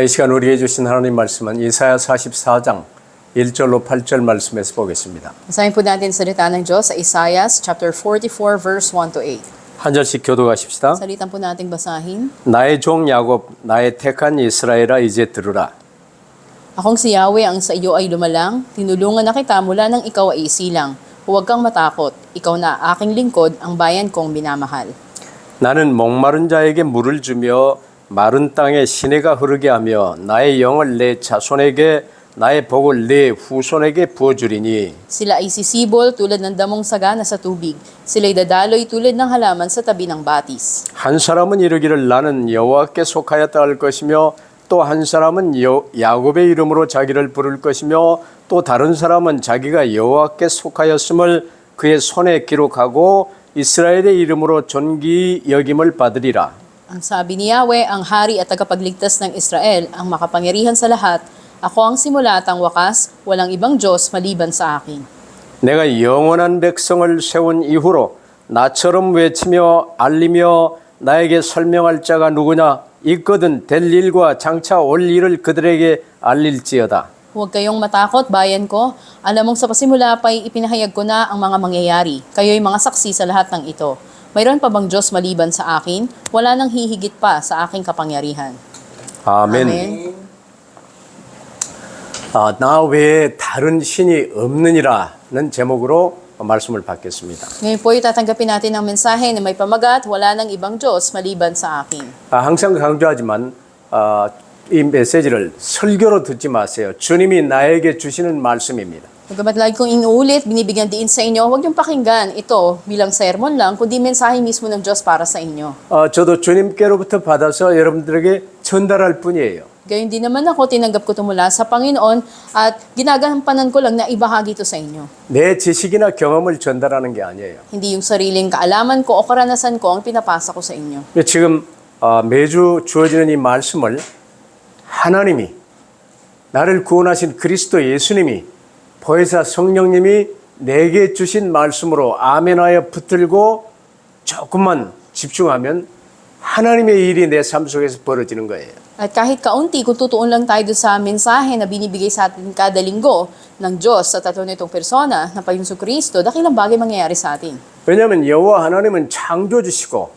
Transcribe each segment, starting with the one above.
이 시간 우리에게 주신 하나님 말씀은 이사야 44장 1절로 8절 말씀에서 보겠습니다. Basahin po natin salita ng Diyos sa Isaiah chapter 44 verse 1 to 8. 한 절씩 교독하십시다. Salitan po nating basahin. 나의 종 야곱, 나의 택한 이스라엘아 이제 들으라. Akong si Yahweh ang sa iyo ay lumalang, tinulungan na kita mula nang ikaw ay isilang. Huwag kang matakot, ikaw na aking lingkod, ang bayan kong minamahal. 나는 목마른 자에게 물을 주며 마른 땅에 시내가 흐르게 하며 나의 영을 내 자손에게 나의 복을 내 후손에게 부어주리니 Sila ay sisibol tulad ng damong sagana sa tubig. Sila'y dadaloy tulad ng halaman sa tabi ng batis. 한 사람은 이르기를 나는 여호와께 속하였다 할 것이며 또 한 사람은 야곱의 이름으로 자기를 부를 것이며 또 다른 사람은 자기가 여호와께 속하였음을 그의 손에 기록하고 이스라엘의 이름으로 존귀 여김을 받으리라. Ang sabi ni Yahweh, ang hari at tagapagligtas ng Israel, ang makapangyarihan sa lahat, ako ang simula at ang wakas, walang ibang Diyos maliban sa akin. 내가 영원한 백성을 세운 이후로 나처럼 외치며 알리며 나에게 설명할 자가 누구냐? 있거든 될 일과 장차 올 일을 그들에게 알릴지어다. Huwag kayong matakot, bayan ko. Alam mong sa pasimula pa'y ipinahayag ko na ang mga mangyayari. Kayo'y mga saksi sa lahat ng ito. Mayroon pa bang Diyos maliban sa akin? Wala nang hihigit pa sa aking kapangyarihan. 아멘. Amen. 나 외에 다른 신이 없느니라는 제목으로 말씀을 받겠습니다. Ngayon po itatanggapin natin ang mensahe na may pamagat, wala nang ibang Diyos maliban sa akin. 항상 강조하지만 이 메시지를 설교로 듣지 마세요. 주님이 나에게 주시는 말씀입니다. Pagkamat lagi kong inuulit, binibigyan diin sa inyo, huwag niyong pakinggan ito bilang sermon lang, kundi mensahe mismo ng Diyos para sa inyo. 저도 주님께로부터 받아서 여러분들에게 전달할 뿐이에요. Gayon din naman ako, tinanggap ko ito mula sa Panginoon at ginagampanan ko lang na ibahagi ito sa inyo. 내 지식이나 경험을 전달하는 게 아니에요. Hindi yung sariling kaalaman ko o karanasan ko ang pinapasa ko sa inyo. 지금 매주 주어지는 이 말씀을 하나님이 나를 구원하신 그리스도 예수님이 보혜사 성령님이 내게 주신 말씀으로 아멘하여 붙들고 조금만 집중하면 하나님의 일이 내 삶 속에서 벌어지는 거예요. At kahit kaunti, kung tutuon lang tayo doon sa mensahe na binibigay sa atin kada linggo ng Diyos sa tatlo nitong persona na Panginoong Kristo, dakilang bagay mangyayari sa atin. 왜냐하면 여호와 하나님은 창조주시고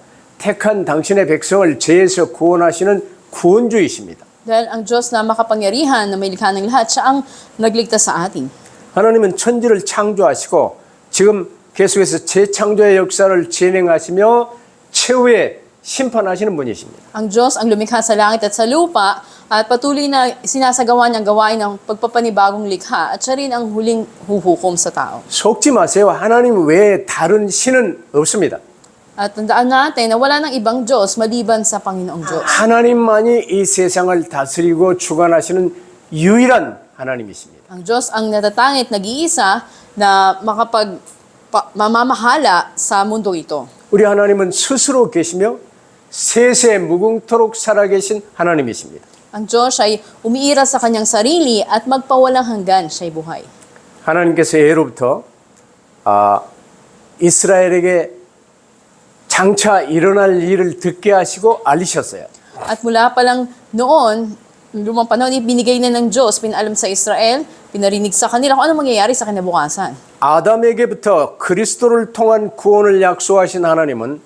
택한 당신의 백성을 죄에서 구원하시는 구원주이십니다. Dahil ang Diyos na makapangyarihan na may likha ng lahat, siya ang nagligtas sa atin. 하나님은 천지를 창조하시고 지금 계속해서 재창조의 역사를 진행하시며 최후의 심판하시는 분이십니다. Ang Diyos ang lumikha sa langit at sa lupa at patuloy na sinasagawa niyang gawain ng pagpapanibagong likha at siya rin ang huling huhukom sa tao. 속지 마세요. 하나님 외에 다른 신은 없습니다. At tandaan natin na wala nang ibang Diyos maliban sa Panginoong Diyos. 하나님만이 이 세상을 다스리고 주관하시는 유일한 하나님이십니다. Ang Diyos ang natatangit, nag-iisa na mamamahala sa mundo ito. 우리 하나님은 스스로 계시며 세세 무궁토록 살아계신 하나님이십니다. Ang Diyos ay umiiral sa kanyang sarili at magpawalang hanggan siya'y buhay. 하나님께서 예로부터 이스라엘에게 장차 일어날 일을 듣게 하시고 알리셨어요. At mula pa lang noon, lumang panahon, binigay na ng Diyos, pinalam sa Israel, pinarinig sa kanila kung ano mangyayari sa kinabukasan. 아담에게부터 그리스도를 통한 구원을 약속하신 하나님은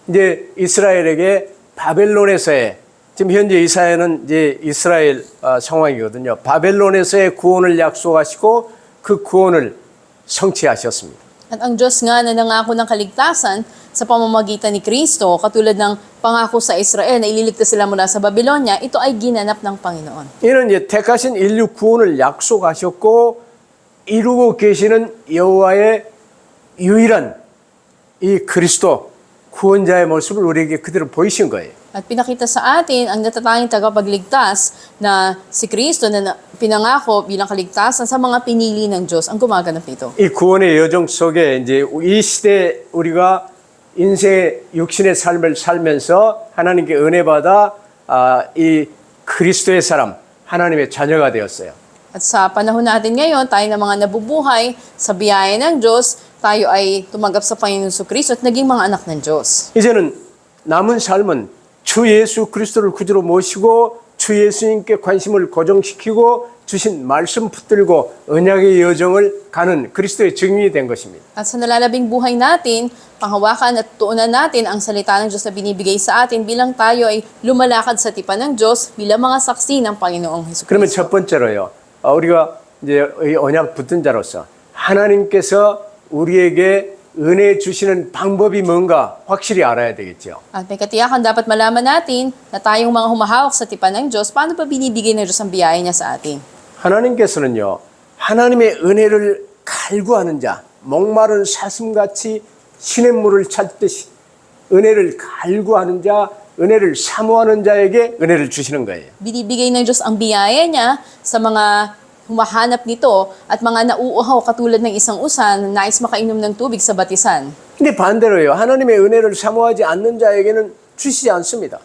이제 이스라엘에게 바벨론에서의 지금 현재 이사야는 이제 이스라엘 상황이거든요. 바벨론에서의 구원을 약속하시고 그 구원을 성취하셨습니다. At ang Diyos nga na nangako ng kaligtasan sa pamamagitan ni Kristo, katulad ng pangako sa Israel na ililigtas sila mula sa Babylonia, ito ay ginanap ng Panginoon. 이는 이제 택하신 인류 구원을 약속하셨고 이루고 계시는 여호와의 유일한 이 그리스도 구원자의 모습을 우리에게 그대로 보이신 거예요. At pinakita sa atin ang natatanging tagapagligtas na si Kristo na pinangako bilang kaligtasan sa mga pinili ng Diyos ang gumaganap nito. 이 구원의 여정 속에 이제 이 시대 우리가 인생의 육신의 삶을 살면서 하나님께 은혜 받아 이 그리스도의 사람 하나님의 자녀가 되었어요. At sa panahon natin ngayon, tayo na mga nabubuhay sa biyaya ng Diyos, tayo ay tumanggap sa Panginoon Kristo at naging mga anak ng Diyos. 이제는 남은 삶은 주 예수 그리스도를 구주로 모시고 주 예수님께 관심을 고정시키고 주신 말씀 붙들고 언약의 여정을 가는 그리스도의 증인이 된 것입니다. At sa nalalabing buhay natin, panghawakan at tuunan natin ang salita ng Diyos na binibigay sa atin bilang tayo ay lumalakad sa tipan ng Diyos bilang mga saksi ng Panginoong Hesus 그러면 Kristo. 첫 번째로요. 우리가 이제 이 언약 붙은 자로서 하나님께서 우리에게 은혜 주시는 방법이 뭔가 확실히 알아야 되겠죠. At may katiyakan dapat malaman natin na tayong mga humahawak sa tipan ng Diyos, paano pa binibigay ng Diyos ang biyaya niya sa atin? 하나님께서는요. 하나님의 은혜를 갈구하는 자, 목마른 사슴같이 시냇물을 찾듯이 은혜를 갈구하는 자, 은혜를 사모하는 자에게 은혜를 주시는 거예요. Binibigay ng Diyos ang biyaya niya sa mga humahanap nito at mga nauuhaw katulad ng isang usan na nais makainom ng tubig sa batisan. 근데 반대로요. 하나님의 은혜를 사모하지 않는 자에게는 주시지 않습니다.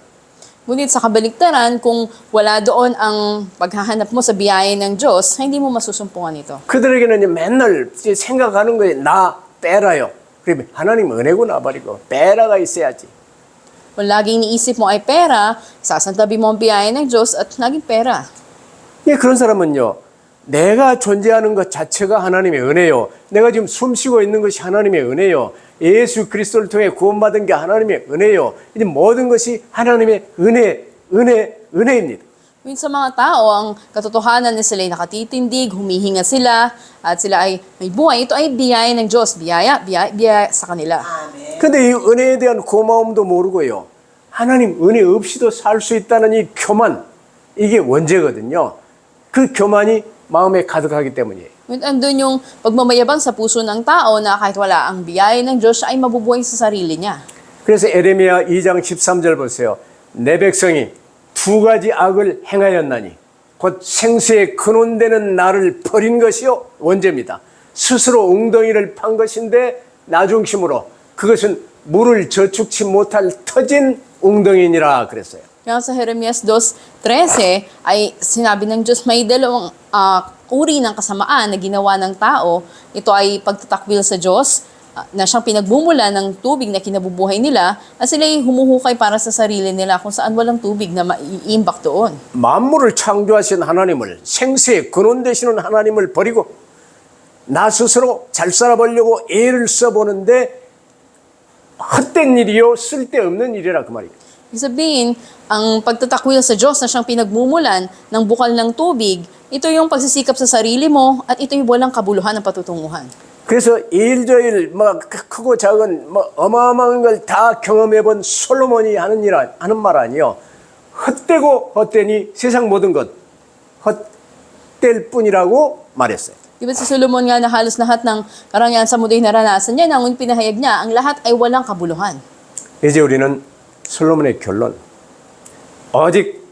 Ngunit sa kabaligtaran, kung wala doon ang paghahanap mo sa biyaya ng Diyos, hindi mo masusumpungan ito. 그들에게는 맨날 생각하는 거예요. 나 빼라요. 그러면 하나님 은혜구나 버리고 빼라가 있어야지. Kung laging iniisip mo ay pera, sasantabi mo ang biyaya ng Diyos at naging pera. 예, 그런 사람은요. 내가 존재하는 것 자체가 하나님의 은혜요. 내가 지금 숨 쉬고 있는 것이 하나님의 은혜요. 예수 그리스도를 통해 구원받은 게 하나님의 은혜요. 이제 모든 것이 하나님의 은혜입니다. Minsan sa mga tao, ang katotohanan na sila ay nakatitindig, humihinga sila, at sila ay may buhay. Ito ay biyaya ng Diyos, biyaya sa kanila. 근데 이 은혜에 대한 고마움도 모르고요. 하나님 은혜 없이도 살 수 있다는 이 교만, 이게 원죄거든요. 그 교만이 마음에 가득하기 때문이에요. Andun yung pagmamayabang sa puso ng tao na kahit wala ang biyaya ng Diyos, ay mabubuhay sa sarili niya. 그래서 에레미야 2장 13절 보세요. 내 백성이 두 가지 악을 행하였나니 곧 생수의 근원되는 나를 버린 것이요 원죄입니다. 스스로 웅덩이를 판 것인데 나중심으로 그것은 물을 저축치 못할 터진 웅덩이니라 그랬어요. Kaya sa Jeremias 2:13 ay sinabi ng Diyos may dalawang uri ng kasamaan na ginawa ng tao. Ito ay pagtatakwil sa Diyos na siyang pinagbumula ng tubig na kinabubuhay nila at sila ay humuhukay para sa sarili nila kung saan walang tubig na maiimbak doon. 만물을 창조하신 하나님을 생수의 근원 되시는 하나님을 버리고 나 스스로 잘 살아보려고 애를 써보는데 헛된 일이요 쓸데없는 일이라 그 말이에요. Ibig sabihin, ang pagtatakwil sa Diyos na siyang pinagmumulan ng bukal ng tubig, ito yung pagsisikap sa sarili mo at ito yung walang kabuluhan ng patutunguhan. 그래서 일저일 크고 작은 어마어마한 걸 다 경험해본 솔로몬이 하는 말 아니요. 헛되고 헛되니 세상 모든 것 헛될 뿐이라고 말했어요. Diba si Solomon nga na halos lahat ng karangyaan sa mundo ay naranasan niya, nang pinahayag niya, ang lahat ay walang kabuluhan. 이제 우리는 솔로몬의 결론. 오직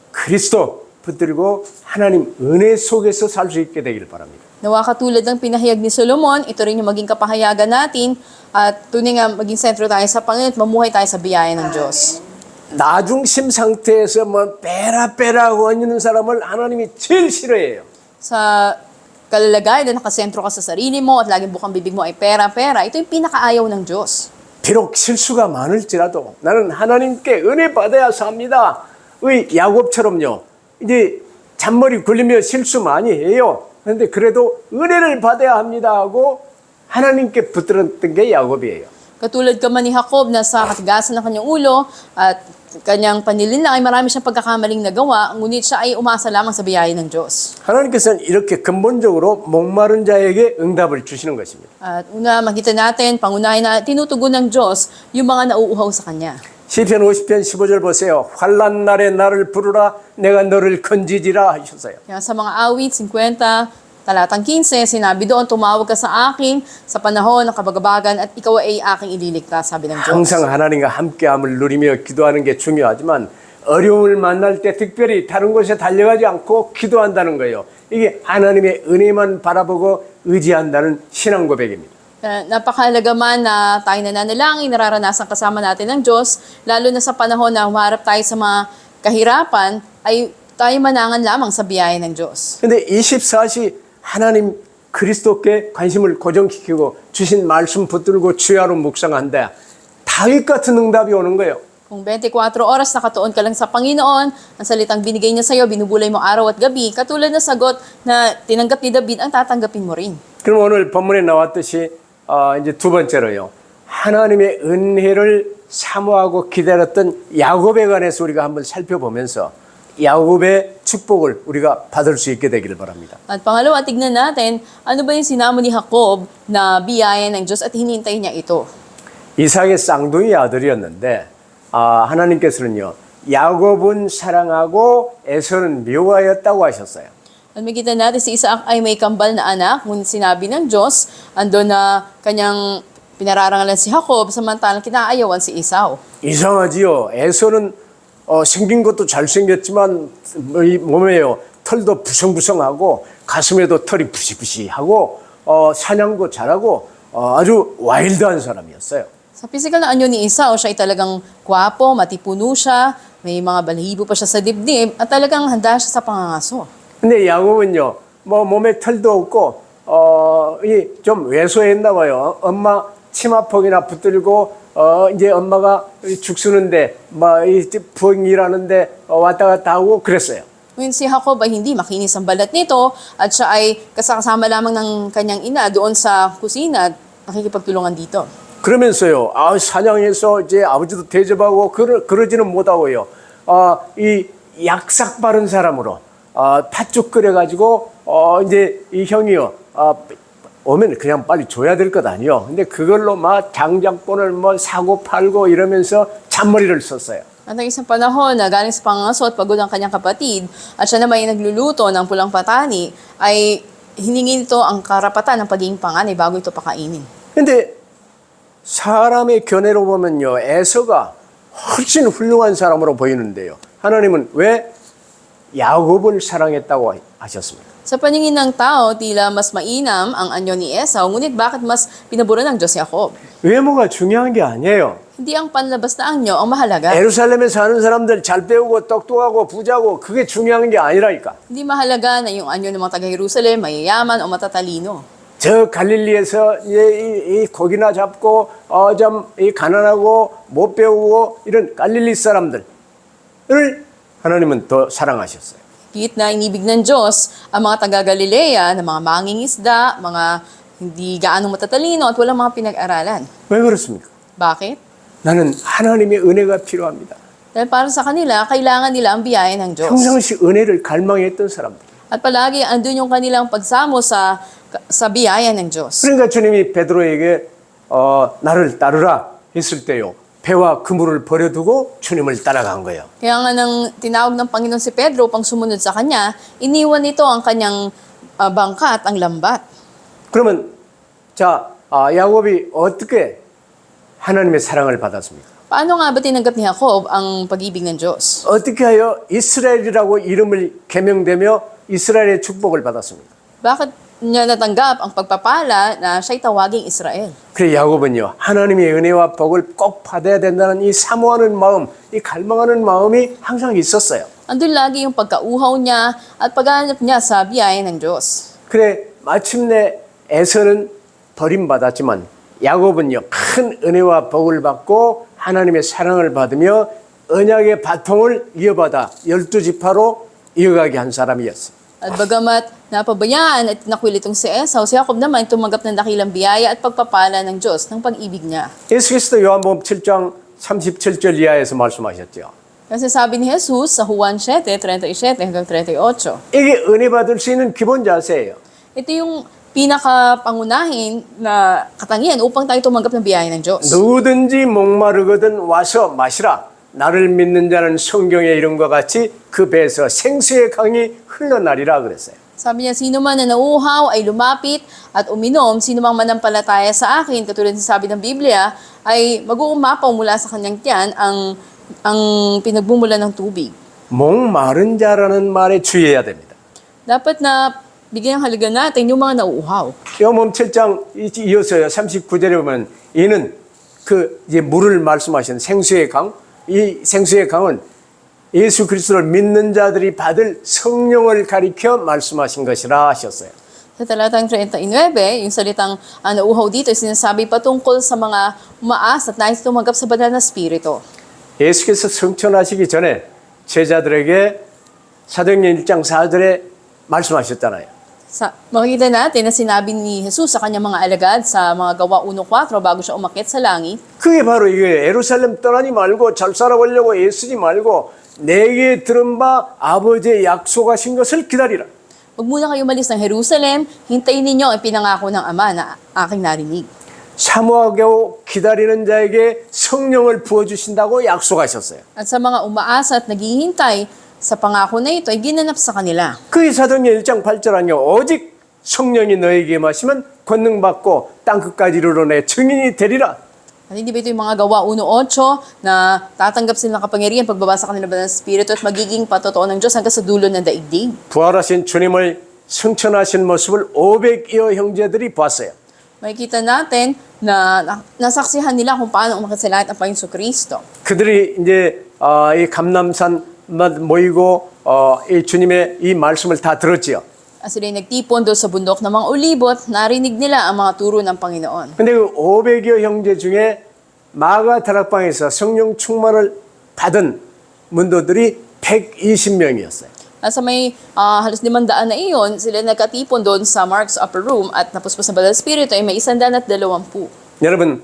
그리스도 붙들고 하나님 은혜 속에서 살 수 있게 되기를 바랍니다. Nawa katulad ng pinahayag ni Solomon, ito rin yung maging kapahayagan natin at tunay nga maging sentro tayo sa Panginoon at mamuhay tayo sa biyaya ng Diyos. 나중심 상태에서 빼라고 하는 사람을 하나님이 제일 싫어해요. Sa kalalagay na nakasentro ka sa sarili mo at laging bukang bibig mo ay pera, ito yung pinakaayaw ng Diyos. 비록 실수가 많을지라도 나는 하나님께 은혜 받아야 삽니다. 의 야곱처럼요. 이제 잔머리 굴리며 실수 많이 해요. 그런데 그래도 은혜를 받아야 합니다 하고 하나님께 붙들었던 게 야곱이에요. Katulad ka man ni Jacob na sa katigasan ng kanyang ulo at kanyang panlilinlang ay marami siyang pagkakamaling nagawa, ngunit siya ay umasa lamang sa biyaya ng Diyos. 하나님께서는 이렇게 근본적으로 목마른 자에게 응답을 주시는 것입니다. At una, makita natin, pangunahin na tinutugon ng Diyos yung mga nauuhaw sa Kanya. 시편 50편 15절 보세요. 환난 날에 나를 부르라 내가 너를 건지지라 하셨어요. Kaya sa mga awit, 50, talatang 15, sinabi doon, tumawag ka sa akin sa panahon ng kabagabagan at ikaw ay aking ililigtas, sabi ng Diyos. 항상 하나님과 함께함을 누리며 기도하는 게 중요하지만 어려움을 만날 때 특별히 다른 곳에 달려가지 않고 기도한다는 거예요. 이게 하나님의 은혜만 바라보고 의지한다는 신앙 고백입니다. Napakahalaga man na tayo nananalangin, nararanasan kasama natin ng Diyos, lalo na sa panahon na humarap tayo sa mga kahirapan, ay tayo manangan lamang sa biyaya ng Diyos. 근데 24시 하나님 그리스도께 관심을 고정시키고 주신 말씀 붙들고 주야로 묵상한다. 다윗 같은 응답이 오는 거예요. Kung 24 oras nakatuon ka lang sa Panginoon, ang salitang binigay niya sa iyo, binubulay mo araw at gabi, katulad na sagot na tinanggap ni David, ang tatanggapin mo rin. 그럼 오늘 본문에 나왔듯이 이제 두 번째로요. 하나님의 은혜를 사모하고 기다렸던 야곱에 관해서 우리가 한번 살펴보면서 야곱의 축복을 우리가 받을 수 있게 되기를 바랍니다. At pangalawa, tignan natin, ano ba yung sinamo ni Jacob na biyaya ng Diyos at hinintay niya ito. 이삭의 쌍둥이 아들이었는데 하나님께서는요. 야곱은 사랑하고 에서는 미워하였다고 하셨어요. At makita natin si Isaac ay may kambal na anak, ngunit sinabi ng Diyos, andun na kanyang pinararangalan si Jacob, samantalang kinaayawan si Esau. 이상하지요. 에서는 생긴 것도 잘생겼지만 이 몸에요. 털도 부성부성하고 가슴에도 털이 부시부시하고 사냥도 잘하고 아주 와일드한 사람이었어요. Sa physical na anyo ni Esau, siya ay talagang gwapo, matipuno siya, may mga balahibo pa siya sa dibdib, at talagang handa siya sa pangangaso. 근데 야곱은요, 뭐 몸에 털도 없고, 좀 왜소했나 봐요. 엄마 치마폭이나 붙들고, 이제 엄마가 죽쓰는데, 부엌일하는데 왔다 갔다 하고 그랬어요. Ngayon si Jacob ay hindi makinis ang balat nito, at siya ay kasama lamang ng kanyang ina doon sa kusina at nakikipagtulungan dito. 그러면서요, 사냥해서 이제 아버지도 대접하고 그러지는 못하고요. 이 약삭 바른 사람으로, 팥죽 끓여가지고, 이제 이 형이요, 오면 그냥 빨리 줘야 될 것 아니요. 근데 그걸로 막 장작권을 뭐 사고 팔고 이러면서 잔머리를 썼어요. At ang isang panahon na galing sa pangangaso at pagod ang kanyang kapatid, at siya naman ay nagluluto ng pulang patani, ay hiningi nito ang karapatan ng pagiging panganay bago ito pakainin. 근데 사람의 견해로 보면요, 에서가 훨씬 훌륭한 사람으로 보이는데요. 하나님은 왜 야곱을 사랑했다고 하셨습니까? Sa paningin ng tao, tila mas mainam ang anyo ni Esau, ngunit bakit mas pinabura ng Diyos si Jacob? 외모가 중요한 게 아니에요. Hindi ang panlabas na anyo ang mahalaga. 예루살렘에 사는 사람들 잘 배우고 똑똑하고 부자고 그게 중요한 게 아니라니까. Hindi mahalaga na yung anyo ng mga taga-Jerusalem, mayayaman o matatalino. 저 갈릴리에서 이 고기나 잡고 좀 가난하고 못 배우고 이런 갈릴리 사람들을 하나님은 더 사랑하셨어요. Higit na inibig ng Diyos ang mga taga-Galilea na mga mangingisda, mga hindi gaano matatalino at walang mga pinag-aralan. 왜 그렇습니까? Bakit? 나는 하나님의 은혜가 필요합니다. Dahil para sa kanila, kailangan nila ang biyaya ng Diyos. 평상시 은혜를 갈망했던 사람들. At palagi andun yung kanilang pagsamo sa biyaya ng Diyos. 그러니까 주님이 베드로에게 나를 따르라 했을 때요. 배와 그물을 버려두고 주님을 따라간 거예요. Kaya nga nang tinawag ng Panginoon si Pedro pang sumunod sa kanya, iniwan nito ang kanyang bangka at ang lambat. 그러면 야곱이 어떻게 하나님의 사랑을 받았습니까? Paano nga ba tinanggap ni Jacob ang pag-ibig ng Diyos? 어떻게 하여 이스라엘이라고 이름을 개명되며 이스라엘의 축복을 받았습니까? Bakit niya natanggap ang pagpapala na siya'y tawaging Israel? 그래 야곱은요 하나님의 은혜와 복을 꼭 받아야 된다는 이 사모하는 마음, 이 갈망하는 마음이 항상 있었어요. Andun lagi yung pagkauhaw niya at paghanap niya sa biyaya ng Diyos. 그래 마침내 에서는 버림받았지만 야곱은요 큰 은혜와 복을 받고 하나님의 사랑을 받으며 언약의 바통을 이어받아 12지파로 이어가게 한 사람이었어요. At bagamat napabayaan at nakwil itong si Esau, si Jacob naman tumanggap ng dakilang biyaya at pagpapala ng Diyos ng pag-ibig niya. 예수께서도 요한복음 7장 37절 이하에서 말씀하셨죠. Kasi sabi ni Jesus sa Juan 7:37 hanggang 38, 이게 은혜 받을 수 있는 기본 자세예요. ito yung pinakapangunahin na katangian upang tayo tumanggap ng biyaya ng Diyos. 누구든지 목마르거든 와서 마시라. 나를 믿는 자는 성경의 이름과 같이 그 배에서 생수의 강이 흘러나리라 그랬어요. Sabi niya, sino man na nauuhaw ay lumapit at uminom, sino mang manampalataya sa akin, katulad ng sabi ng Biblia, ay mag-uumapaw mula sa kanyang tiyan ang pinagbumulan ng tubig. 목마른 자라는 말에 주의해야 됩니다. Dapat na bigyan ng halaga natin yung mga nauuhaw. 요한복음 7장 이어서요 39절에 보면 이는 이제 물을 말씀하시는 생수의 강, 이 생수의 강은 예수 그리스도를 믿는 자들이 받을 성령을 가리켜 말씀하신 것이라 하셨어요. Sa talatang 39, yung salitang nauuhaw dito, sinasabi patungkol sa mga umaas at nais tumanggap sa banal na spirito. 예수께서 승천하시기 전에 제자들에게 사도행전 1장 4절에 말씀하셨잖아요. Makikita natin na sinabi ni Jesus sa kanyang mga alagad sa mga gawa 1:4 bago siya umakyat sa langit. 그게 바로 이게 예루살렘 떠나지 말고 잘 살아보려고 애쓰지 말고 내게 들은 바 아버지의 약속하신 것을 기다리라. Huwag muna kayo malis ng Jerusalem, hintayin ninyo ang pinangako ng Ama na aking narinig. 사모하고 기다리는 자에게 성령을 부어주신다고 약속하셨어요. At sa mga umaasa at naghihintay sa pangako na ito ay ginanap sa kanila. 그의 사도행전 1장 8절 아니요 오직 성령이 너에게 마시면 권능 받고 땅 끝까지 이르러 내 증인이 되리라. At hindi ba ito yung mga gawa 1:8 na tatanggap sila ng kapangyarihan pagbabasa kanila ba ng Espiritu at magiging patotoo ng Diyos hanggang sa dulo ng daigdig? 부활하신 주님을 승천하신 모습을 500여 형제들이 봤어요. Makikita natin na nasaksihan nila kung paano umakyat sa langit ang Panginoon Kristo. 그들이 이제 이 감람산 모이고 이 주님의 이 말씀을 다 들었지요. At sila nagtipon doon sa bundok ng mga ulibot, narinig nila ang mga turo ng Panginoon. 근데 그 500여 형제 중에 마가 다락방에서 성령 충만을 받은 문도들이 120명이었어요. At sa may halos 500 na iyon, sila nagkatipon doon sa Mark's Upper Room at napuspos ng Banal na Espiritu ay may 120. 여러분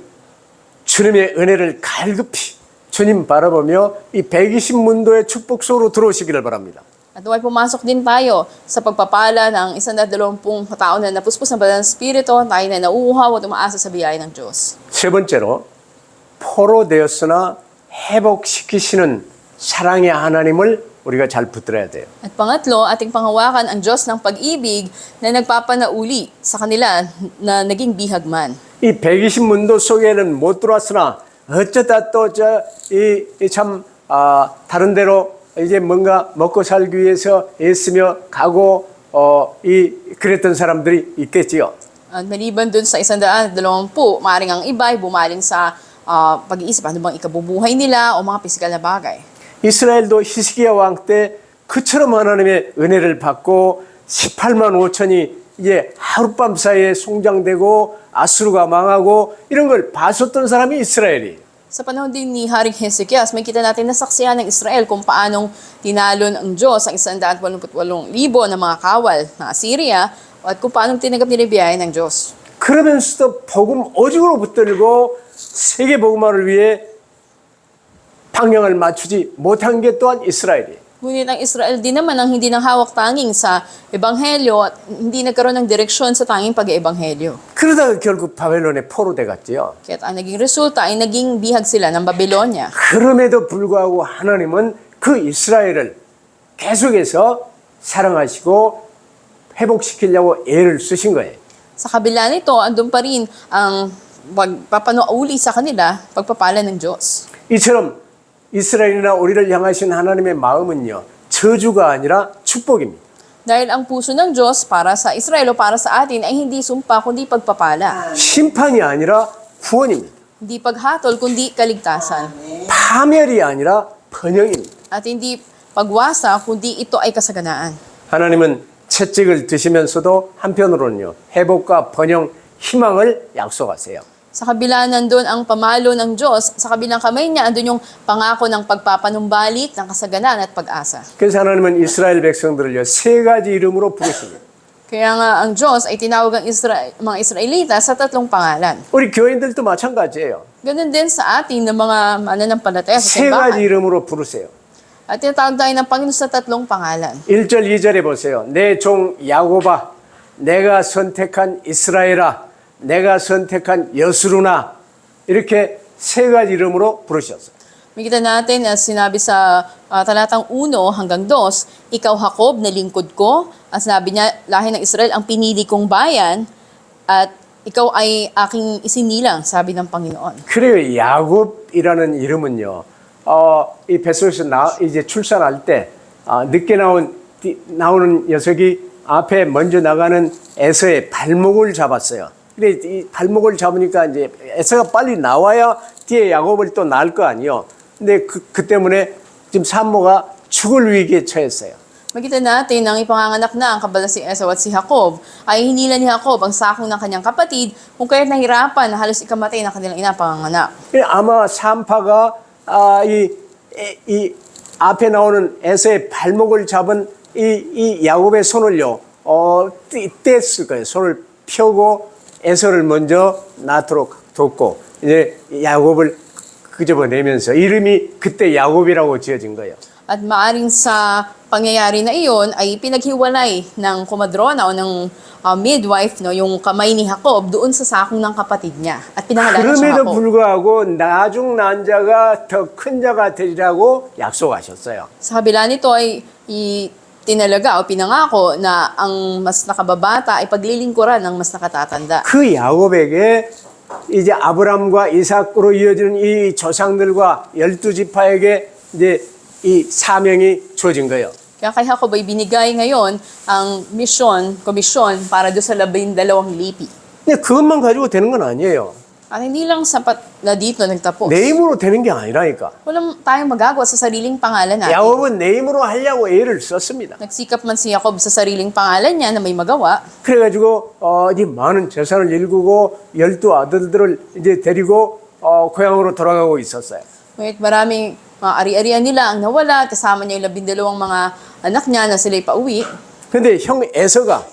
주님의 은혜를 갈급히 주님 바라보며 이 120문도의 축복 속으로 들어오시기를 바랍니다. At naway pumasok din tayo sa pagpapala ng 120 tao na napuspos ng Banal na Espiritu, tayo na nauuhaw at umaasa sa biyaya ng Diyos. 세 번째로 포로되었으나 회복시키시는 사랑의 하나님을 우리가 잘 붙들어야 돼요. At pangatlo, ating panghawakan ang Diyos ng pag-ibig na nagpapanauli sa kanila na naging bihagman. 이 120문도 속에는 못 들어왔으나 어쩌다 또 다른 데로 이제 뭔가 먹고 살기 위해서 애쓰며 가고 그랬던 사람들이 있겠지요. At maliban dun sa 120, maaaring ang iba ay bumaling sa pag-iisip ano bang ikabubuhay nila o mga pisikal na bagay. 이스라엘도 히스기야 왕 때 그처럼 하나님의 은혜를 받고 18만 5천이 이제 하룻밤 사이에 송장되고 아수르가 망하고 이런 걸 봤었던 사람이 이스라엘이에요. Sa panahon din ni Haring Hezekias, may kita natin na saksihan ng Israel kung paanong tinalon ang Diyos ang 188,000 ng mga kawal ng Assyria at kung paanong tinanggap nila yung biyaya ng Diyos. 그러면서도 복음 오직으로 붙들고 세계 복음화를 위해 방향을 맞추지 못한 게 또한 이스라엘이에요. Ngunit ang Israel din naman ang hindi nang hawak tanging sa Ebanghelyo at hindi nagkaroon ng direksyon sa tanging pag-Ebanghelyo. 그러다가 결국 바벨론에 포로돼 갔지요. Kaya ang naging resulta ay naging bihag sila ng Babylonia. 그럼에도 불구하고 하나님은 그 이스라엘을 계속해서 사랑하시고 회복시키려고 애를 쓰신 거예요. Sa kabila nito, andun pa rin ang pagpapanuuli sa kanila, pagpapala ng Diyos. 이처럼 이스라엘이나 우리를 향하신 하나님의 마음은요, 저주가 아니라 축복입니다. Dahil ang puso ng Diyos para sa Israel o para sa atin ay hindi sumpa kundi pagpapala. 심판이 아니라 구원입니다. Hindi paghatol kundi kaligtasan. 파멸이 아니라 번영입니다. At hindi pagwasa kundi ito ay kasaganaan. 하나님은 채찍을 드시면서도 한편으로는요, 회복과 번영, 희망을 약속하세요. Sa kabila nandun ang pamalo ng Diyos, sa kabilang kamay niya andun yung pangako ng pagpapanumbalik, ng kasaganaan at pag-asa. 그래서 하나님은 이스라엘 백성들을요, 세 가지 이름으로 부르십니다. Kaya nga ang Diyos ay tinawag ang mga Israelita sa 3 pangalan. 우리 교인들도 마찬가지예요. Ganun din sa atin ng mga mananampalataya sa 세 가지 simbahan. 이름으로 부르세요. At tinatawag tayo ng Panginoon sa 3 pangalan. 1절, 2절에 보세요. 내 종 야곱아, 내가 선택한 이스라엘아, 내가 선택한 여수루나, 이렇게 세 가지 이름으로 부르셨어요. Makita natin na sinabi sa talatang 1 hanggang 2, ikaw Jacob na lingkod ko, at sinabi niya, lahi ng Israel ang pinili kong bayan, at ikaw ay aking isinilang, sabi ng Panginoon. 그래요. 야곱이라는 이름은요, 이 뱃속에서 이제 출산할 때 늦게 나오는 녀석이 앞에 먼저 나가는 에서의 발목을 잡았어요. 근데 이 발목을 잡으니까 이제 에서가 빨리 나와야 뒤에 야곱을 또 낳을 거 아니요. 근데 그 때문에 지금 산모가 죽을 위기에 처했어요. Makita natin nang ipanganganak na ang kabala si Esau at si Jacob, ay hinila ni Jacob ang sakong ng kanyang kapatid kung kaya't nahirapan na halos ikamatay ng kanilang ina panganganak. 아마 산파가 이 이 앞에 나오는 에서의 발목을 잡은 이 야곱의 손을요, 뗐을 거예요. 손을 펴고 에서를 먼저 낳도록 뒀고, 이제 야곱을 끄집어내면서 이름이 그때 야곱이라고 지어진 거예요. At maaring sa pangyayari na iyon ay pinaghiwalay ng komadrona o ng midwife, no, yung kamay ni Jacob doon sa sakong ng kapatid niya. At pinangalanan siya 그럼에도 Jacob. 불구하고 나중 난 자가 더 큰 자가 되리라고 약속하셨어요. Sa kabila nito ay tinalaga o pinangako na ang mas nakababata ay paglilingkuran ng mas nakatatanda. 그 야곱에게 이제 아브람과 이삭으로 이어지는 이 조상들과 12지파에게 이제 이 사명이 주어진 거예요. Kaya kay Jacob ay binigay ngayon ang komisyon para doon sa 12 lipi. 근데 그것만 가지고 되는 건 아니에요. At hindi lang sapat na dito nagtapos. 내 힘으로 되는 게 아니라니까. Walang tayong magagawa sa sariling pangalan natin. 야곱은 내 힘으로 하려고 애를 썼습니다. Nagsikap man si Jacob sa sariling pangalan niya na may magawa. 그래가지고 이 많은 재산을 일구고 12아들들을 이제 데리고 고향으로 돌아가고 있었어요. Ngunit maraming mga ari-arian nila ang nawala. Kasama niya yung 12 mga anak niya na sila'y pauwi. 근데 형 에서가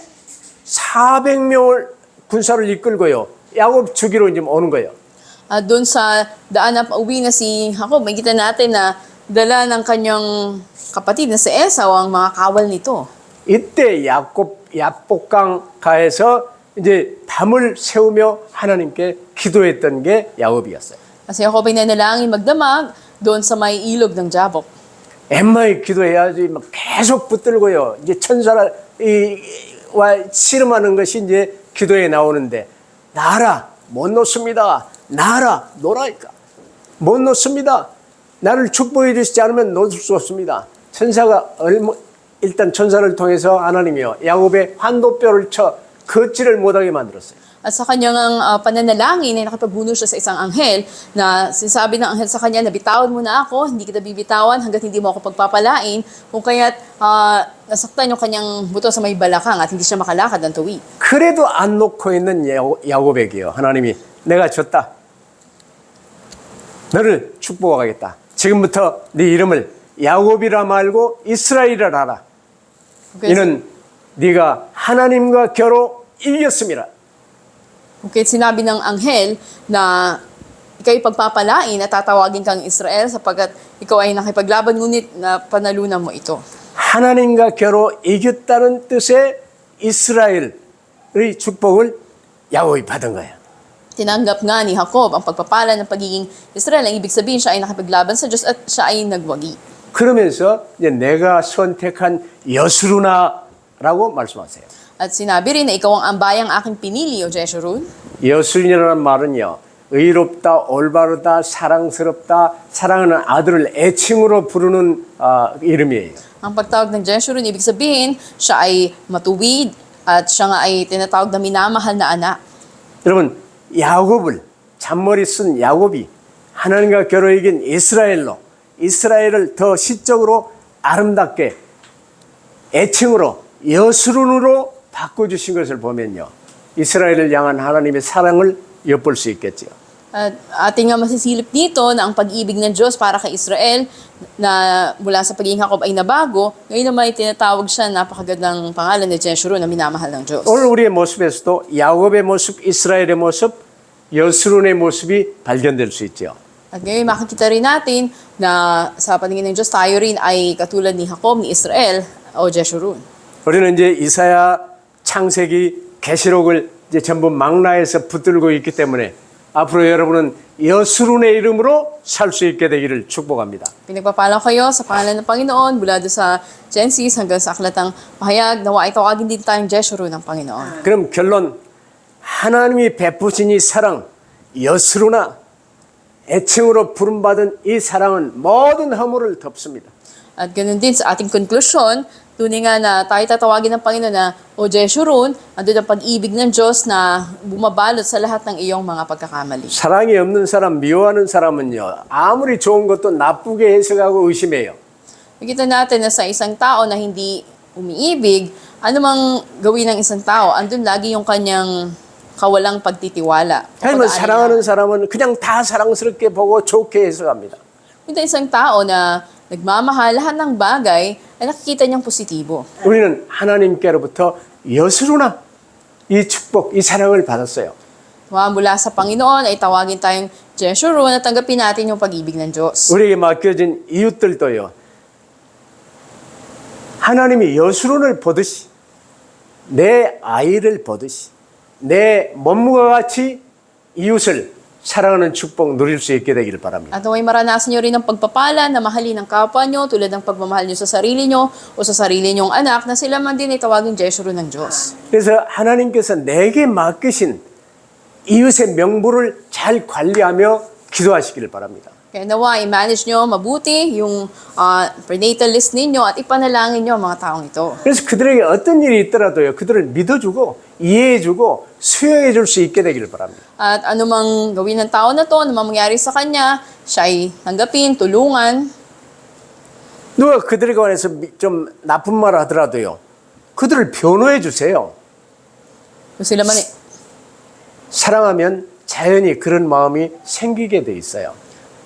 400명을 군사를 이끌고요. 야곱 주기로 이제 오는 거예요. At doon sa daan na pauwi na si Jacob, makikita natin na dala ng kanyang kapatid na si Esau ang mga kawal nito. 이때 야복강 가에서 이제 밤을 새우며 하나님께 기도했던 게 야곱이었어요. Kasi Jacob ay nanalangin magdamag doon sa may ilog ng Jabok. 엠마에 기도해야지 막 계속 붙들고요. 이제 천사를 와 씨름하는 것이 이제 기도에 나오는데 나라 못 놓습니다. 나라 놓라니까 못 놓습니다. 나를 축복해 주시지 않으면 놓을 수 없습니다. 천사가 일단 천사를 통해서 하나님이요 야곱의 환도뼈를 쳐 걷지를 못하게 만들었어요. At sa kanyang pananalangin ay nakipagbuno siya sa isang anghel na sinasabi ng anghel sa kanya na bitawan mo na ako, hindi kita bibitawan hanggat hindi mo ako pagpapalain, kung kaya't nasaktan yung kanyang buto sa may balakang at hindi siya makalakad ng tuwi. 그래도 안 놓고 있는 야곱에게요 하나님이 내가 졌다. 너를 축복하겠다. 지금부터 네 이름을 야곱이라 말고 이스라엘이라 하라. 이는 네가 하나님과 겨루 이겼습니다. Okay, sinabi ng anghel na ikaw'y pagpapalain at tatawagin kang Israel sapagkat ikaw ay nakipaglaban ngunit na panalunan mo ito. 하나님과 겨루 이겼다는 뜻의 이스라엘의 축복을 야곱이 받은 거예요. Tinanggap nga ni Jacob ang pagpapala ng pagiging Israel. Ang ibig sabihin siya ay nakipaglaban sa Diyos at siya ay nagwagi. 그러면서 이제 내가 선택한 여수루나라고 말씀하세요. At sinabi rin na ikaw ang ambayang aking pinili o Jeshurun. 여수인이라는 말은요, 의롭다, 올바르다, 사랑스럽다, 사랑하는 아들을 애칭으로 부르는 이름이에요. Ang pagtawag ng Jeshurun, ibig sabihin, siya ay matuwid at siya nga ay tinatawag na minamahal na anak. 여러분, 야곱을, 잔머리 쓴 야곱이 하나님과 겨루 이긴 이스라엘을 더 시적으로 아름답게 애칭으로 여수룬으로 바꿔주신 것을 보면요. 이스라엘을 향한 하나님의 사랑을 엿볼 수 있겠죠. At ating nga masisilip dito na ang pag-ibig ng Diyos para kay Israel na mula sa pagiging Jacob ay nabago, ngayon naman ay tinatawag siya napakagandang pangalan ni Jeshurun na minamahal ng Diyos. 오늘 우리의 모습에서도 야곱의 모습, 이스라엘의 모습, 여수룬의 모습이 발견될 수 있죠. At ngayon makikita rin natin na sa paningin ng Diyos tayo rin ay katulad ni Jacob, ni Israel o Jeshurun. 우리는 이제 이사야, 창세기, 계시록을 이제 전부 망라에서 붙들고 있기 때문에 앞으로 여러분은 여수룬의 이름으로 살 수 있게 되기를 축복합니다. Pinagpapala kayo sa pangalan ng Panginoon mula doon sa Genesis hanggang sa aklatang pahayag, nawa ay tawagin din tayong Jeshurun ng Panginoon. 그럼 결론, 하나님이 베푸신 이 사랑, 여수루나 애칭으로 부름받은 이 사랑은 모든 허물을 덮습니다. At ganoon din sa ating konklusyon, tunay nga na tayo tatawagin ng Panginoon na o Jeshurun, andun ang pag-ibig ng Diyos na bumabalot sa lahat ng iyong mga pagkakamali. 사랑이 없는 사람, 미워하는 사람은요, 아무리 좋은 것도 나쁘게 해석하고 의심해요. Nakita natin na sa isang tao na hindi umiibig, anumang gawin ng isang tao, andun lagi yung kanyang kawalang pagtitiwala. 하지만 사랑하는 사람은 그냥 다 사랑스럽게 보고 좋게 해석합니다. Ito isang tao na nagmamahal lahat ng bagay ay nakikita niyang positibo. 우리는 하나님께로부터 여수로나 이 축복, 이 사랑을 받았어요. Mula sa Panginoon ay tawagin tayong Jeshurun at tanggapin natin yung pag-ibig ng Diyos. 우리에게 맡겨진 이웃들도요. 하나님이 여수론을 보듯이 내 아이를 보듯이 내 몸과 같이 이웃을 사랑하는 축복 누릴 수 있게 되기를 바랍니다. At naway maranasan nyo rin ang pagpapala na mahalin ang kapwa nyo tulad ng pagmamahal nyo sa sarili nyo o sa sarili nyong anak na sila man din ay tawagin Jeshurun ng Diyos. 그래서 하나님께서 내게 맡기신 이웃의 명부를 잘 관리하며 기도하시기를 바랍니다. Kaya nawa, i-manage nyo mabuti yung prenatal list ninyo at ipanalangin nyo ang mga taong ito. 그래서 그들에게 어떤 일이 있더라도요, 그들을 믿어주고 이해해주고 수용해줄 수 있게 되기를 바랍니다. At anumang gawin ng tao na to, anumang mangyari sa kanya, siya ay tanggapin, tulungan. 누가 그들에 관해서 좀 나쁜 말 하더라도요, 그들을 변호해 주세요. Kung sila man 사랑하면 자연히 그런 마음이 생기게 돼 있어요.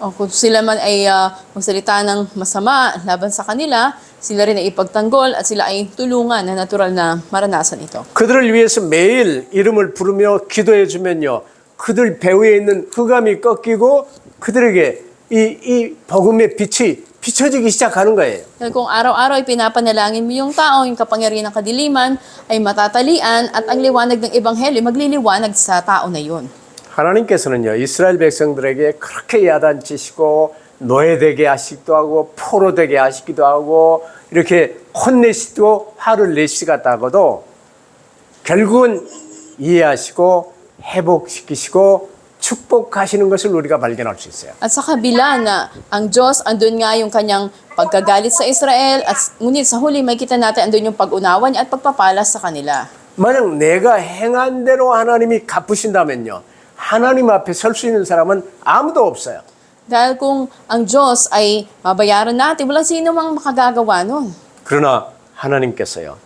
kung sila man ay magsalita ng masama laban sa kanila, sila rin ay ipagtanggol at sila ay tulungan na natural na maranasan ito. 그들을 위해서 매일 이름을 부르며 기도해 주면요, 그들 배후에 있는 흑암이 꺾이고 그들에게 이 복음의 빛이 비춰지기 시작하는 거예요. Dahil kung araw-araw ay pinapanalangin mo yung tao, yung kapangyarihan ng kadiliman ay matatalian at ang liwanag ng ebanghelyo magliliwanag sa tao na yun. 하나님께서는요, 이스라엘 백성들에게 그렇게 야단치시고 노예되게 하시기도 하고 포로되게 하시기도 하고 이렇게 혼내시고 화를 내시겠다고도 결국은 이해하시고 회복시키시고 축복하시는 것을 우리가 발견할 수 있어요. At sa kabila na ang Diyos andun nga yung kanyang pagkagalit sa Israel at ngunit sa huli may kita natin andun yung pag-unawa niya at pagpapala sa kanila. 만약 내가 행한 대로 하나님이 갚으신다면요, 하나님 앞에 설 수 있는 사람은 아무도 없어요. Dahil kung ang Diyos ay mabayaran natin, walang sino mang makagagawa nun. 그러나 하나님께서요,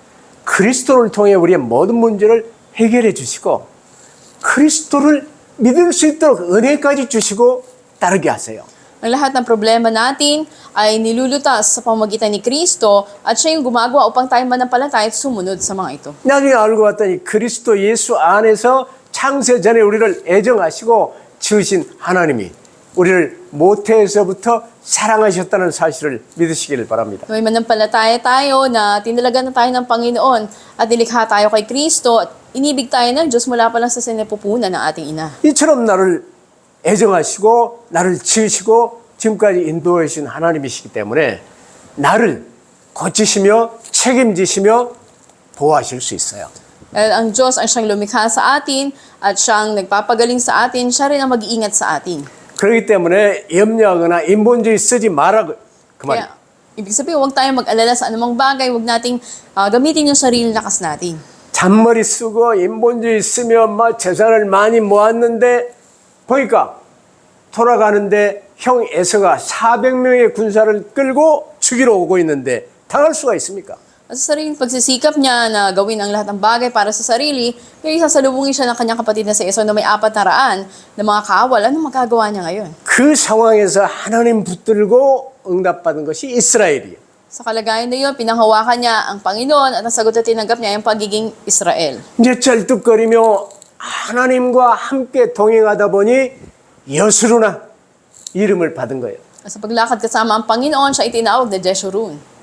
그리스도를 통해 우리의 모든 문제를 해결해 주시고 그리스도를 믿을 수 있도록 은혜까지 주시고 따르게 하세요. Ang lahat ng problema natin ay nilulutas sa pamamagitan ni Kristo at siya yung gumagawa upang tayo manampalataya at sumunod sa mga ito. 나중에 알고 봤더니 그리스도 예수 안에서 창세 전에 우리를 애정하시고 지으신 하나님이 우리를 모태에서부터 사랑하셨다는 사실을 믿으시기를 바랍니다. May manampalataya tayo na tinalagan na tayo ng Panginoon at nilikha tayo kay Kristo at inibig tayo ng Diyos mula pa lang sa sinapupunan ng ating ina. 이처럼 나를 애정하시고 나를 지으시고 지금까지 인도해 주신 하나님이시기 때문에 나를 고치시며 책임지시며 보호하실 수 있어요. Dahil ang Diyos ay siyang lumikha sa atin at siyang nagpapagaling sa atin, siya rin ang mag-iingat sa atin. 그렇기 때문에 염려하거나 인본주의 쓰지 마라 그 말이에요. Kaya, ibig sabihin, huwag tayong mag-alala sa anumang bagay, huwag nating gamitin yung sarili lakas natin. 잔머리 쓰고 인본주의 쓰며 막 재산을 많이 모았는데 보니까 돌아가는데 형 에서가 400명의 군사를 끌고 죽이러 오고 있는데 당할 수가 있습니까? At sa sariling pagsisikap niya na gawin ang lahat ng bagay para sa sarili, kaya sasalubungin siya ng kanyang kapatid na si Esau na may 400 na mga kawal. Anong magagawa niya ngayon? 그 상황에서 하나님 붙들고 응답받은 것이 이스라엘이에요. Sa kalagayan na yun, pinanghawakan niya ang Panginoon at ang sagot na tinanggap niya yung pagiging Israel. 이제 쩔뚝거리며 하나님과 함께 동행하다 보니 여수루나 이름을 받은 거예요. At sa paglakad kasama ang Panginoon, siya itinawag na Jeshurun.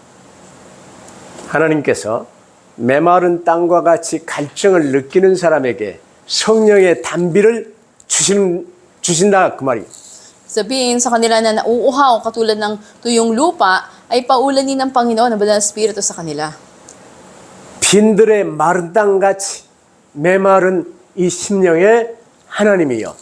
하나님께서 메마른 땅과 같이 갈증을 느끼는 사람에게 성령의 단비를 주신다 그 말이에요. Sabihin sa kanila na nauuhaw katulad ng tuyong lupa, ay paulanin ng Panginoon ang Banal na Espiritu sa kanila. 빈들의 마른 땅같이 메마른 이 심령에 하나님이요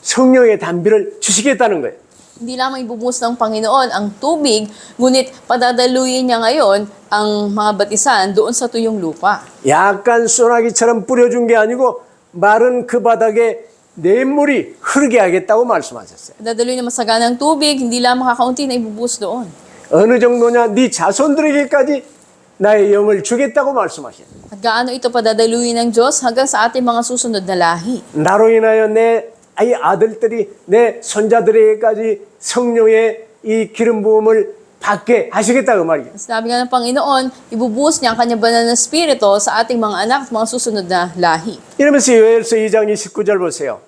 성령의 단비를 주시겠다는 거예요. Hindi lamang ibubuhos ng Panginoon ang tubig, ngunit padadaluyin niya ngayon ang mga batisan doon sa tuyong lupa. 약간 소나기처럼 뿌려준 게 아니고 마른 그 바닥에 냇물이 흐르게 하겠다고 말씀하셨어요. Padadaluyin ng masaganang tubig, hindi lamang kakaunti na ibubuhos doon. 어느 정도냐? 네 자손들에게까지 나의 영을 주겠다고 말씀하셨어요. At gaano ito padadaluyin ng Diyos hanggang sa ating mga susunod na lahi. 나로 인하여 내 아들들이 내 손자들에게까지 성령의 이 기름 부음을 받게 하시겠다 그 말이에요. Sabi nga ng Panginoon, ibubuhos niya ang kanyang banal na spirito sa ating mga anak at mga susunod na lahi. 이러면서 요엘서 2장 29절 보세요.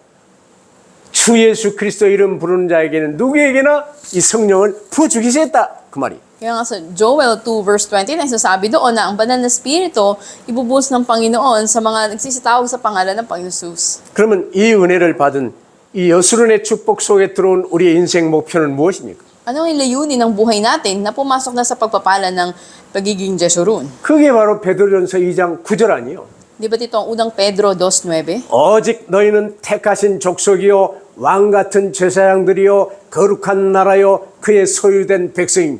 주 예수 그리스도 이름 부르는 자에게는 누구에게나 이 성령을 부어주시겠다 그 말이에요. Kaya nga sa Joel 2 verse 20, nagsasabi doon na ang banal na spirito ibubuhos ng Panginoon sa mga nagsisitawag sa pangalan ng Panginoon Jesus. 그러면 이 은혜를 받은 이 여수론의 축복 속에 들어온 우리의 인생 목표는 무엇입니까? Ano ang layunin ng buhay natin na pumasok na sa pagpapala ng pagiging Jeshurun? 그게 바로 베드로전서 2장 9절 아니요. Di ba ito ang unang Pedro 2.9? 오직 너희는 택하신 족속이요 왕 같은 제사장들이요 거룩한 나라요 그의 소유된 백성임.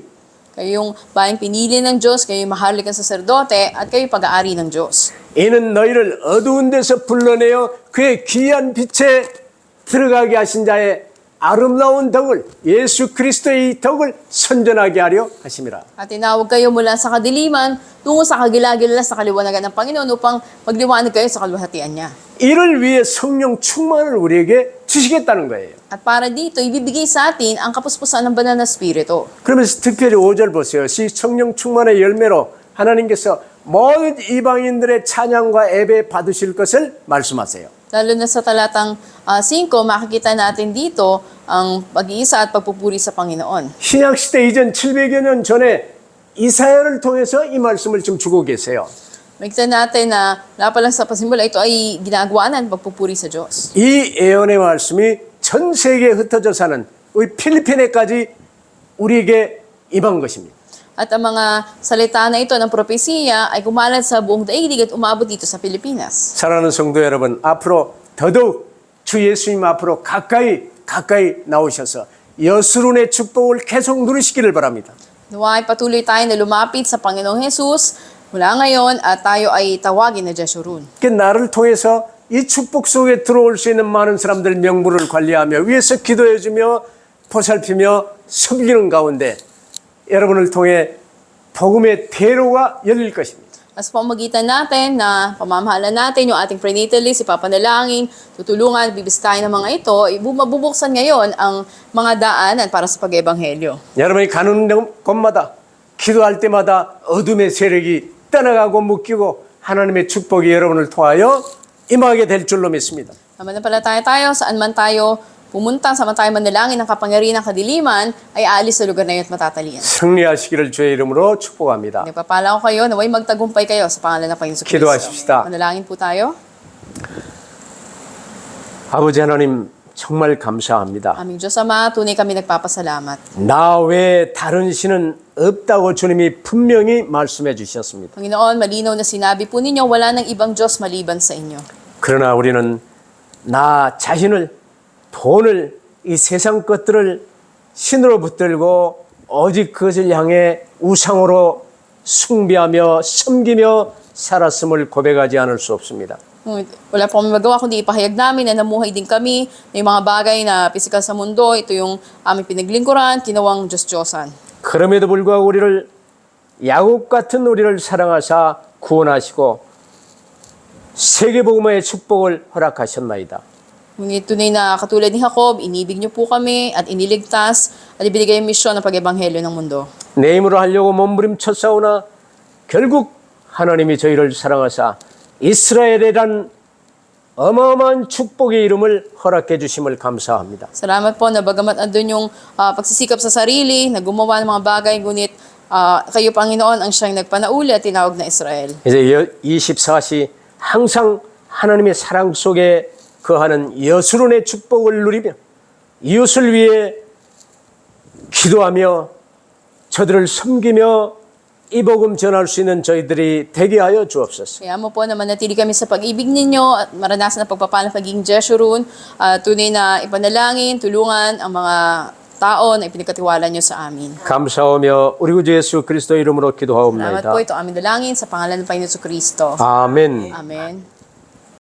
Kayong bayang pinili ng Diyos, kayo'y maharlikang saserdote, at kayo'y pag-aari ng Diyos. 이는 너희를 어두운 데서 불러내어 그의 귀한 빛에 들어가게 하신 자의 아름다운 덕을 예수 그리스도의 이 덕을 선전하게 하려 하심이라. At tinawag kayo mula sa kadiliman, tungo sa kagilagilan sa kaliwanagan ng Panginoon upang magliwanag kayo sa kaluwalhatian niya. 이를 위해 성령 충만을 우리에게 주시겠다는 거예요. At para dito, ibibigay sa atin ang kapuspusan ng banal na spirito. 그러면서 특별히 5절 보세요. 이 성령 충만의 열매로 하나님께서 모든 이방인들의 찬양과 예배 받으실 것을 말씀하세요. Lalo na sa talatang 5, makikita natin dito ang pag-iisa at pagpupuri sa Panginoon. 신약시대 이전 700여 년 전에 이사야를 통해서 이 말씀을 지금 주고 계세요. Makikita natin na lapalang sa pasimula, ito ay ginagawa ng pagpupuri sa Diyos. 이 예언의 말씀이 전 세계에 흩어져 사는 우리 필리핀에까지 우리에게 임한 것입니다. At ang mga salita na ito ng propesiya ay kumalat sa buong daigdig at umabot dito sa Pilipinas. 사랑하는 성도 여러분, 앞으로 더더욱 주 예수님 앞으로 가까이 나오셔서 여수론의 축복을 계속 누리시기를 바랍니다. Nawa ay patuloy tayo na lumapit sa Panginoong Jesus mula ngayon at tayo ay tawagin na Jeshurun. 그 나를 통해서 이 축복 속에 들어올 수 있는 많은 사람들 명부를 관리하며 위에서 기도해주며 보살피며 섬기는 가운데 여러분을 통해 복음의 대로가 열릴 것입니다. At sa pamagitan natin na pamamahalan natin yung ating prenatal list, ipapanalangin, tutulungan, bibisitahin ng mga ito, mabubuksan ngayon ang mga daanan para sa pag-ebanghelyo. 여러분이 가는 곳마다 기도할 때마다 어둠의 세력이 떠나가고 묶이고 하나님의 축복이 여러분을 통하여 임하게 될 줄로 믿습니다. Mananampalataya tayo, saan man tayo pumunta, saan man tayo manalangin ng kapangyarihan ng kadiliman, ay aalis sa lugar na iyon at matatalian. 승리하시기를 주의 이름으로 축복합니다. Nagpapala ko kayo, naway magtagumpay kayo sa pangalan ng Panginoon Kristo. 기도하십시다. Manalangin po tayo. 아버지 하나님 정말 감사합니다. Aming Diyos Ama, tunay kami nagpapasalamat. 나 외에 다른 신은 없다고 주님이 분명히 말씀해 주셨습니다. Panginoon, malinaw na sinabi po ninyo, wala nang ibang Diyos maliban sa inyo. 그러나 우리는 나 자신을 돈을 이 세상 것들을 신으로 붙들고 오직 그것을 향해 우상으로 숭배하며 섬기며 살았음을 고백하지 않을 수 없습니다. Wala po kami magawa kundi ipahayag namin na namuhay din kami na yung mga bagay na pisikal sa mundo, ito yung aming pinaglingkuran, tinawang Diyos-Diyosan. 그럼에도 불구하고 우리를 야곱 같은 우리를 사랑하사 구원하시고 세계복음화의 축복을 허락하셨나이다. Ngunit tunay na katulad ni Jacob, inibig niyo po kami at iniligtas at ibinigay yung misyon ng pag-ebanghelyo ng mundo. 내 힘으로 하려고 몸부림쳤사오나 결국 하나님이 저희를 사랑하사 이스라엘이란 어마어마한 축복의 이름을 허락해 주심을 감사합니다. Salamat po na bagamat andun yung pagsisikap sa sarili, na gumawa ng mga bagay, ngunit kayo Panginoon ang siyang nagpanauli at tinawag na Israel. 이제 24시 항상 하나님의 사랑 속에 거하는 여수론의 축복을 누리며 이웃을 위해 기도하며 저들을 섬기며 이 복음 전할 수 있는 저희들이 되게 하여 주옵소서. Kaya mo po na manatili kami sa pag-ibig ninyo at maranasan ang pagpapalang pagiging Jeshurun, tunay na ipanalangin, tulungan ang mga tao na ipinagkatiwala nyo sa amin. 감사하며 우리 구주 예수 그리스도 이름으로 Salamat 기도하옵나이다. po, ito aming dalangin sa pangalan ng Panginoon Kristo. 아멘. Amen.